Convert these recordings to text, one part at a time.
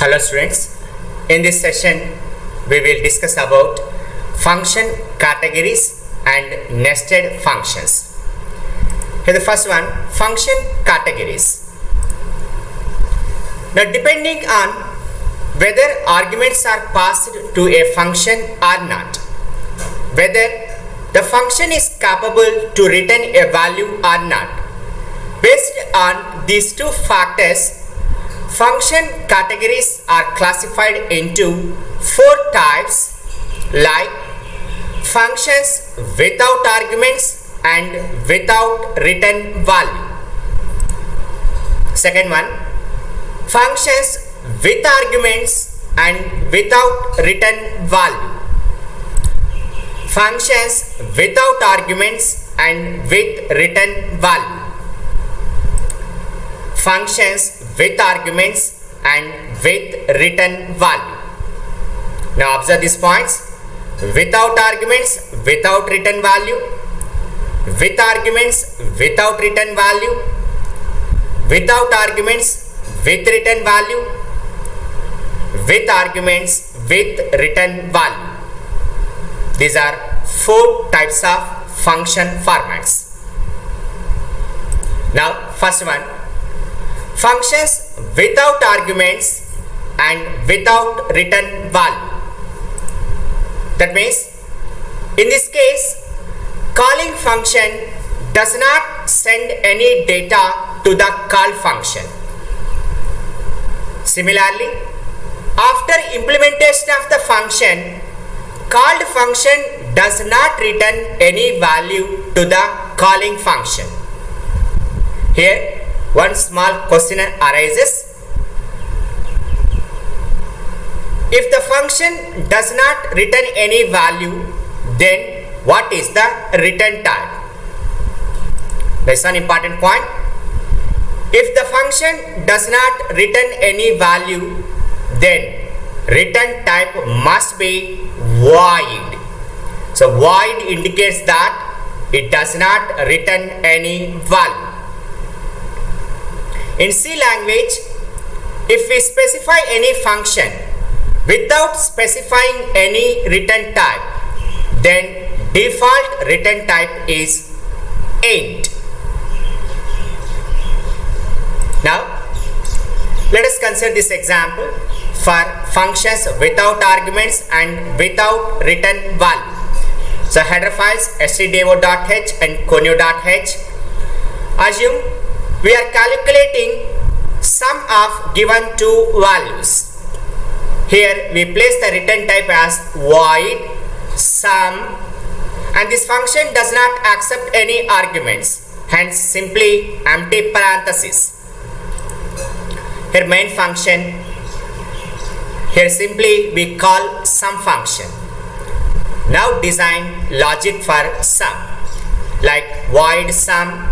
Hello students, in this session we will discuss about function categories and nested functions. Here the first one, function categories. Now depending on whether arguments are passed to a function or not, whether the function is capable to return a value or not, based on these two factors, function categories are classified into four types, like functions without arguments and without return value. Second one, functions with arguments and without return value. Functions without arguments and with return value. Functions with arguments and with return value. Now observe these points: without arguments, without return value; with arguments, without return value; without arguments, with return value; with arguments, with return value. These are four types of function formats. Now first one, functions without arguments and without return value. That means, in this case, calling function does not send any data to the call function. Similarly, after implementation of the function, called function does not return any value to the calling function. Here, one small question arises: if the function does not return any value, then what is the return type? That's an important point. If the function does not return any value, then return type must be void. So void indicates that it does not return any value. In C language, if we specify any function without specifying any return type, then default return type is int. Now let us consider this example for functions without arguments and without return value. So header files stdio.h and conio.h. Assume we are calculating sum of given two values. Here we place the return type as void sum, and this function does not accept any arguments, hence simply empty parenthesis. Here main function, here simply we call sum function. Now design logic for sum, like void sum,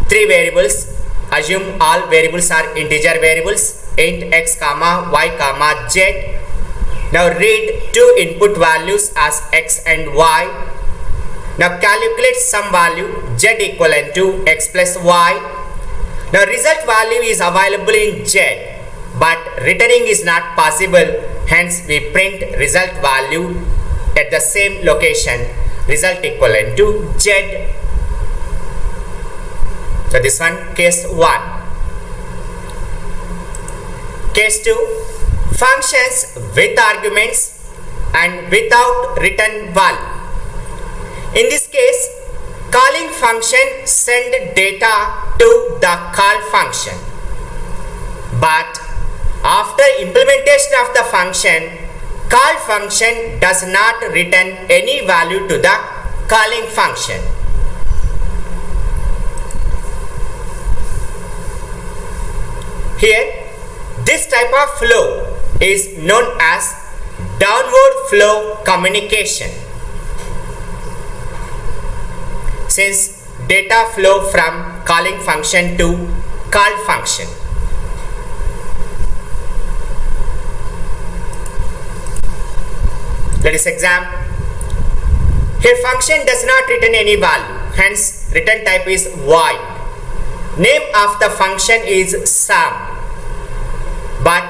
three variables. Assume all variables are integer variables, int x comma y comma z. Now read two input values as x and y. Now calculate sum value z equivalent to x plus y. Now result value is available in z, but returning is not possible, hence we print result value at the same location, result equivalent to z. So this one, case 1. Case 2, functions with arguments and without return value. In this case, calling function send data to the call function, but after implementation of the function, call function does not return any value to the calling function. Here, this type of flow is known as downward flow communication, since data flow from calling function to called function. Let us examine. Here function does not return any value, hence return type is void. Name of the function is sum, but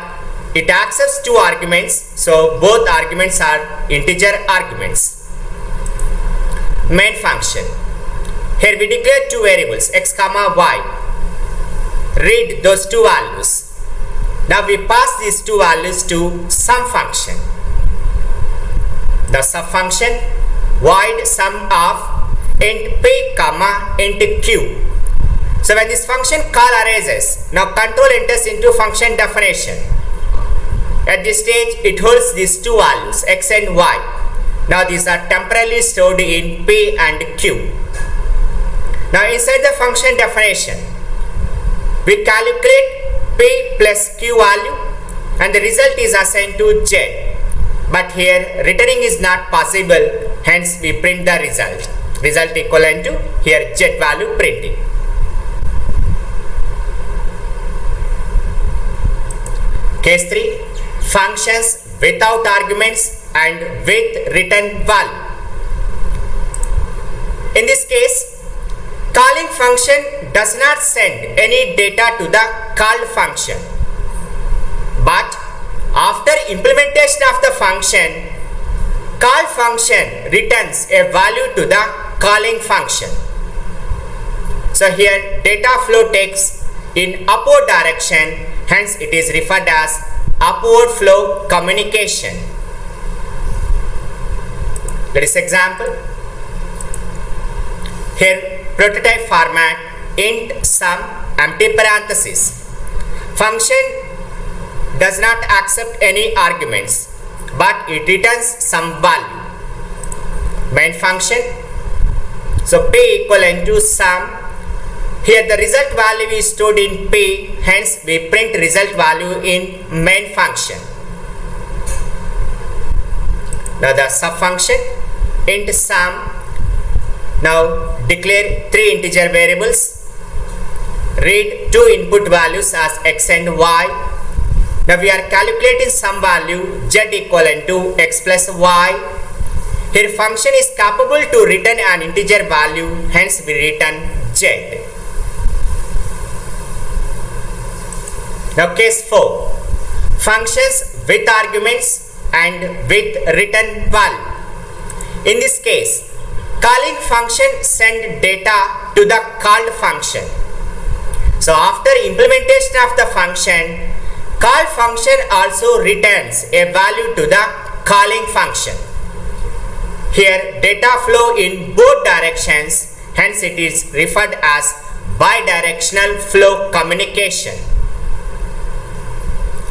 it accepts two arguments, so both arguments are integer arguments. Main function. Here we declare two variables x comma y. Read those two values. Now we pass these two values to some function. The sub function void sum of int p comma int q. So when this function call arises, now control enters into function definition. At this stage it holds these two values x and y. Now these are temporarily stored in p and q. Now inside the function definition, we calculate p plus q value and the result is assigned to z. But here returning is not possible, hence we print the result. Result equivalent to here z value printing. Case 3. Functions without arguments and with return value. In this case, calling function does not send any data to the called function, but after implementation of the function, call function returns a value to the calling function. So here data flow takes in upward direction, hence it is referred as upward flow communication. Let us example. Here prototype format int sum empty parenthesis. Function does not accept any arguments, but it returns some value. Main function. So p equivalent to sum. Here the result value is stored in p, hence we print result value in main function. Now the sub function int sum. Now declare three integer variables. Read two input values as x and y. Now we are calculating some value z equivalent to x plus y. Here function is capable to return an integer value, hence we return z. Now case 4. Functions with arguments and with return value. In this case, calling function send data to the called function. So after implementation of the function, call function also returns a value to the calling function. Here data flow in both directions, hence it is referred as bidirectional flow communication.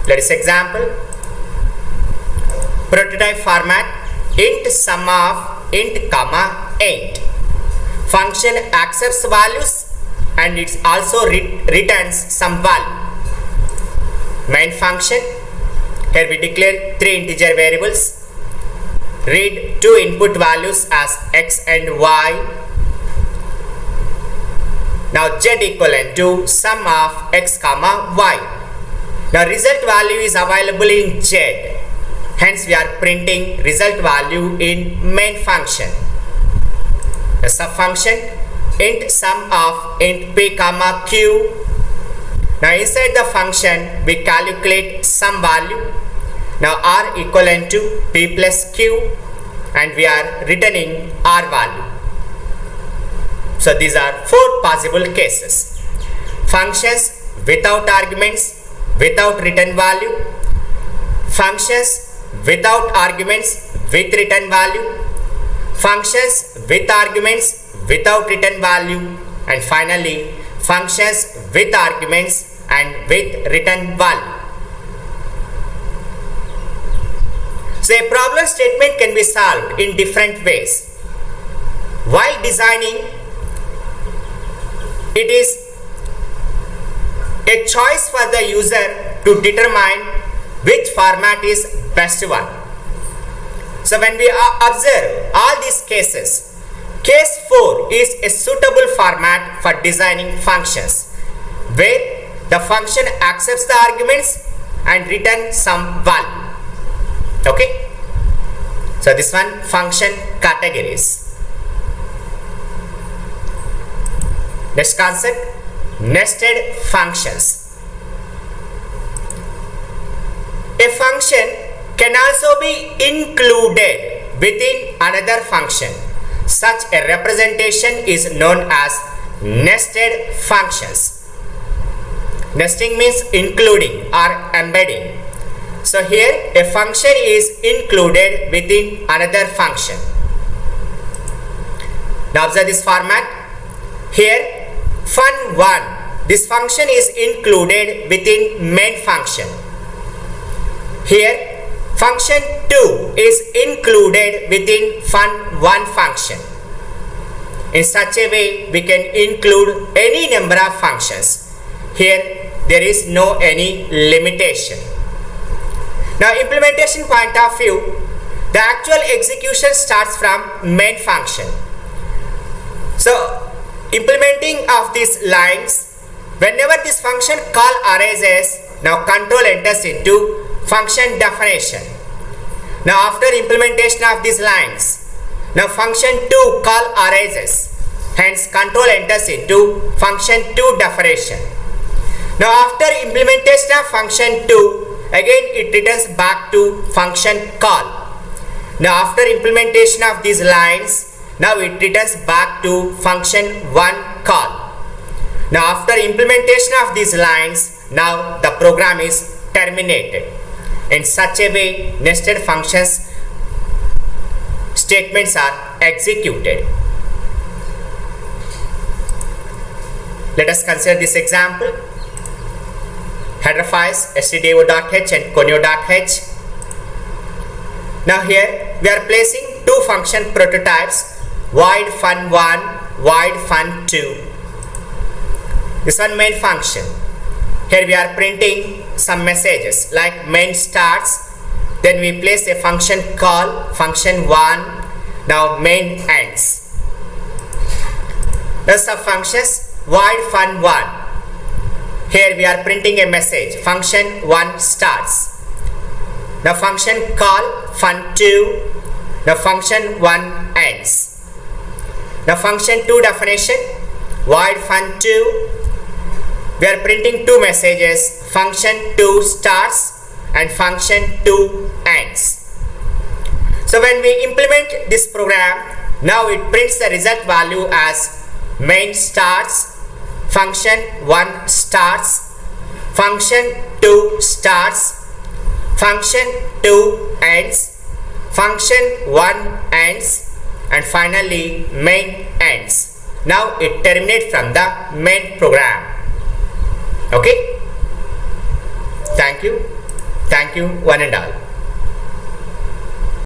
Let us example. Prototype format int sum of int comma int. Function accepts values and it also returns some value. Main function. Here we declare three integer variables. Read two input values as x and y. Now z equivalent to sum of x comma y. Now result value is available in z, hence we are printing result value in main function. The sub function int sum of int p comma q. Now inside the function we calculate some value. Now r equivalent to p plus q and we are returning r value. So these are four possible cases. Functions without arguments, without return value, functions without arguments with return value, functions with arguments without return value, and finally functions with arguments and with return value. So a problem statement can be solved in different ways. While designing, it is a choice for the user to determine which format is best one. So when we observe all these cases, case 4 is a suitable format for designing functions, where the function accepts the arguments and returns some value. Okay, so this one function categories. Next concept, nested functions. function can also be included within another function. Such a representation is known as nested functions. Nesting means including or embedding. So here a function is included within another function. Now observe this format. Here fun1, this function is included within main function. Here function 2 is included within fun1 function. In such a way we can include any number of functions. Here there is no any limitation. Now implementation point of view, the actual execution starts from main function. So implementing of these lines, whenever this function call arises, now control enters into function definition. Now after implementation of these lines, now function 2 call arises, hence control enters into function 2 definition. Now after implementation of function 2, again it returns back to function call. Now after implementation of these lines, now it returns back to function 1 call. Now after implementation of these lines, now the program is terminated. In such a way, nested functions statements are executed. Let us consider this example. Header files stdio.h and conio.h. Now here we are placing two function prototypes, void fun1, void fun2. This one main function. Here we are printing some messages like main starts, then we place a function call function 1, now main ends. The sub functions void fun1. Here we are printing a message function 1 starts. The function call fun2, the function 1 ends. The function 2 definition void fun2. We are printing two messages function 2 starts and function 2 ends. So when we implement this program, now it prints the result value as main starts, function 1 starts, function 2 starts, function 2 ends, function 1 ends, and finally main ends. Now it terminates from the main program. Okay, thank you one and all.